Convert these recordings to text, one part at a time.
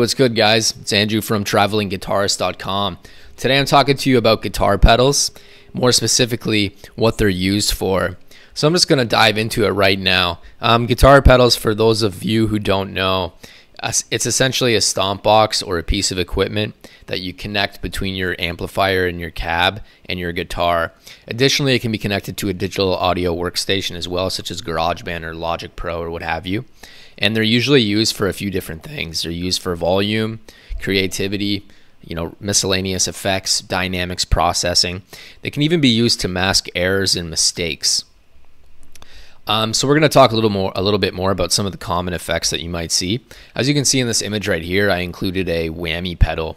What's good, guys? It's Andrew from travelingguitarist.com. Today I'm talking to you about guitar pedals, more specifically what they're used for. So I'm just going to dive into it right now. Guitar pedals, for those of you who don't know, it's essentially a stomp box or a piece of equipment that you connect between your amplifier and your cab and your guitar. Additionally, it can be connected to a digital audio workstation as well, such as GarageBand or Logic Pro or what have you. And they're usually used for a few different things. They're used for volume, creativity, miscellaneous effects, dynamics processing. They can even be used to mask errors and mistakes. So we're going to talk a little bit more about some of the common effects that you might see. As you can see in this image right here, I included a whammy pedal.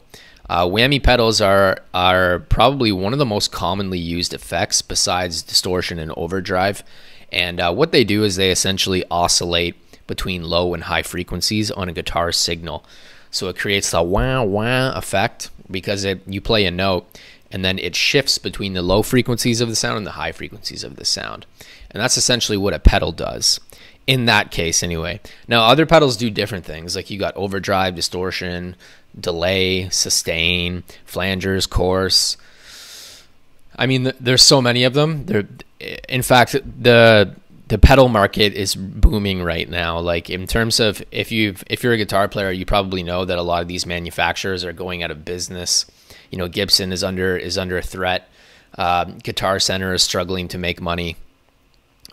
Whammy pedals are probably one of the most commonly used effects besides distortion and overdrive. And what they do is they essentially oscillate between low and high frequencies on a guitar signal. So it creates the wah wah effect because you play a note and then it shifts between the low frequencies of the sound and the high frequencies of the sound. And that's essentially what a pedal does, in that case anyway. Now other pedals do different things, like you got overdrive, distortion, delay, sustain, flangers, chorus. I mean, there's so many of them. In fact, the pedal market is booming right now. Like in terms of if you're a guitar player, you probably know that a lot of these manufacturers are going out of business. Gibson is under threat. Guitar Center is struggling to make money.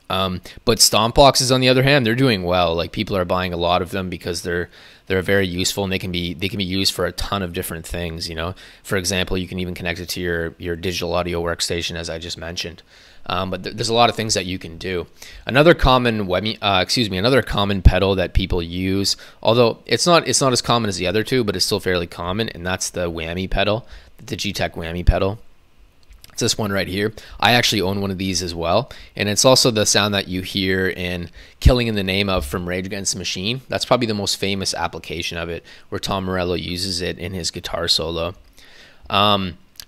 But stomp boxes, on the other hand, they're doing well. Like people are buying a lot of them because they're very useful and they can be used for a ton of different things. For example, you can even connect it to your digital audio workstation, as I just mentioned. But there's a lot of things that you can do. Another common pedal that people use, although it's not as common as the other two, but it's still fairly common, and that's the whammy pedal, the Digitech whammy pedal. It's this one right here. I actually own one of these as well, and it's also the sound that you hear in "Killing in the Name Of" from Rage Against the Machine. That's probably the most famous application of it, where Tom Morello uses it in his guitar solo.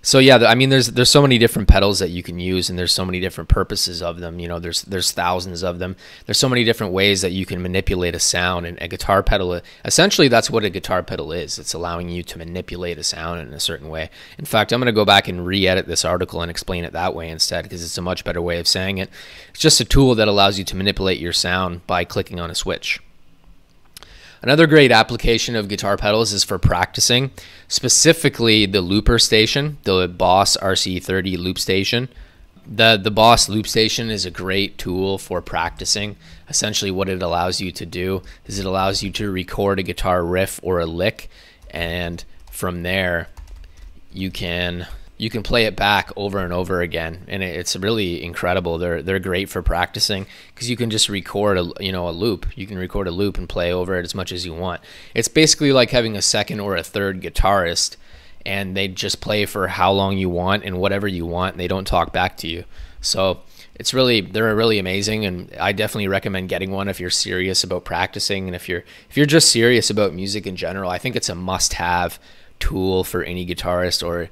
So yeah, I mean, there's so many different pedals that you can use, and there's so many different purposes of them. There's thousands of them. There's so many different ways that you can manipulate a sound, and a guitar pedal, essentially that's what a guitar pedal is. It's allowing you to manipulate a sound in a certain way. In fact, I'm going to go back and re-edit this article and explain it that way instead, because it's a much better way of saying it. It's just a tool that allows you to manipulate your sound by clicking on a switch. Another great application of guitar pedals is for practicing, specifically the looper station, the Boss RC30 loop station. The Boss loop station is a great tool for practicing. Essentially what it allows you to do is it allows you to record a guitar riff or a lick, and from there you can play it back over and over again, and it's really incredible. They're great for practicing because you can just record a loop. You can record a loop and play over it as much as you want. It's basically like having a second or a third guitarist, and they just play for how long you want and whatever you want, and they don't talk back to you. So they're really amazing, and I definitely recommend getting one if you're serious about practicing, and if you're just serious about music in general. I think it's a must-have tool for any guitarist or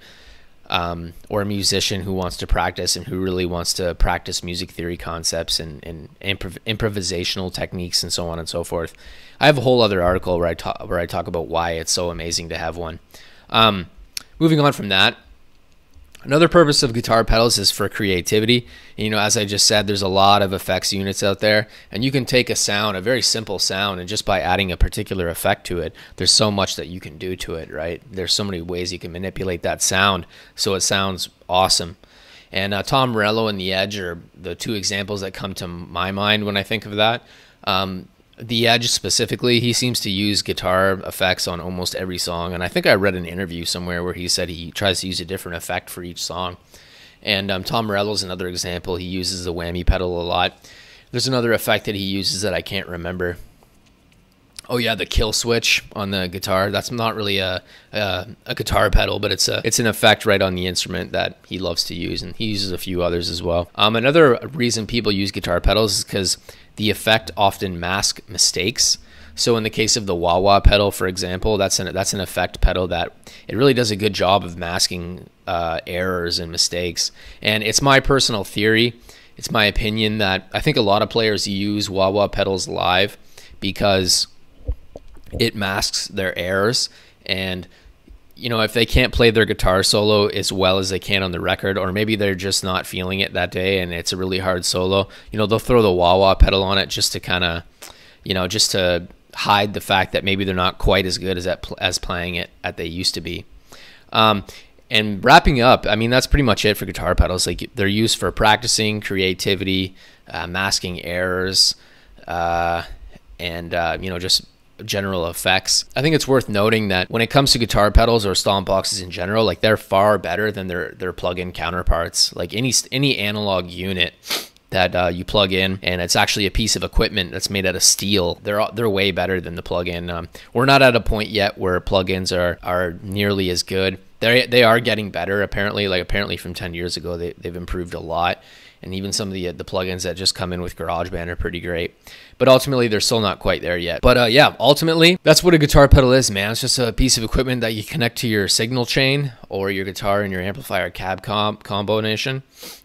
a musician who wants to practice and who really wants to practice music theory concepts and improvisational techniques and so on and so forth. I have a whole other article where I talk about why it's so amazing to have one. Moving on from that, another purpose of guitar pedals is for creativity. As I just said, there's a lot of effects units out there, and you can take a very simple sound, and just by adding a particular effect to it, there's so much that you can do to it, right? There's so many ways you can manipulate that sound so it sounds awesome. And Tom Morello and The Edge are the two examples that come to my mind when I think of that. The Edge specifically, he seems to use guitar effects on almost every song, and I think I read an interview somewhere where he said he tries to use a different effect for each song. And Tom Morello's another example. He uses the whammy pedal a lot. There's another effect that he uses that I can't remember. Oh yeah, the kill switch on the guitar. That's not really a guitar pedal, but it's an effect right on the instrument that he loves to use, and he uses a few others as well. Another reason people use guitar pedals is because the effect often masks mistakes. So in the case of the wah-wah pedal, for example, that's an effect pedal that it really does a good job of masking errors and mistakes. And it's my personal theory, it's my opinion that I think a lot of players use wah-wah pedals live because it masks their errors. And if they can't play their guitar solo as well as they can on the record, or maybe they're just not feeling it that day and it's a really hard solo, they'll throw the wah-wah pedal on it just to kind of, just to hide the fact that maybe they're not quite as good as playing it as they used to be. And wrapping up, I mean, that's pretty much it for guitar pedals. Like, they're used for practicing, creativity, masking errors, and just general effects. I think it's worth noting that when it comes to guitar pedals or stomp boxes in general, like, they're far better than their plug-in counterparts. Like, any analog unit that you plug in and it's actually a piece of equipment that's made out of steel, they're way better than the plug-in. We're not at a point yet where plug-ins are nearly as good. They are getting better, apparently. Like, apparently from 10 years ago, they've improved a lot. And even some of the plugins that just come in with GarageBand are pretty great. But ultimately, they're still not quite there yet. But yeah, ultimately, that's what a guitar pedal is, man. It's just a piece of equipment that you connect to your signal chain or your guitar and your amplifier cab combination,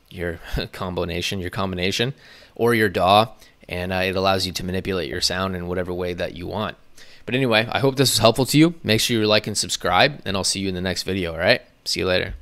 your combination, or your DAW. And it allows you to manipulate your sound in whatever way that you want. But anyway, I hope this was helpful to you. Make sure you like and subscribe, and I'll see you in the next video, all right? See you later.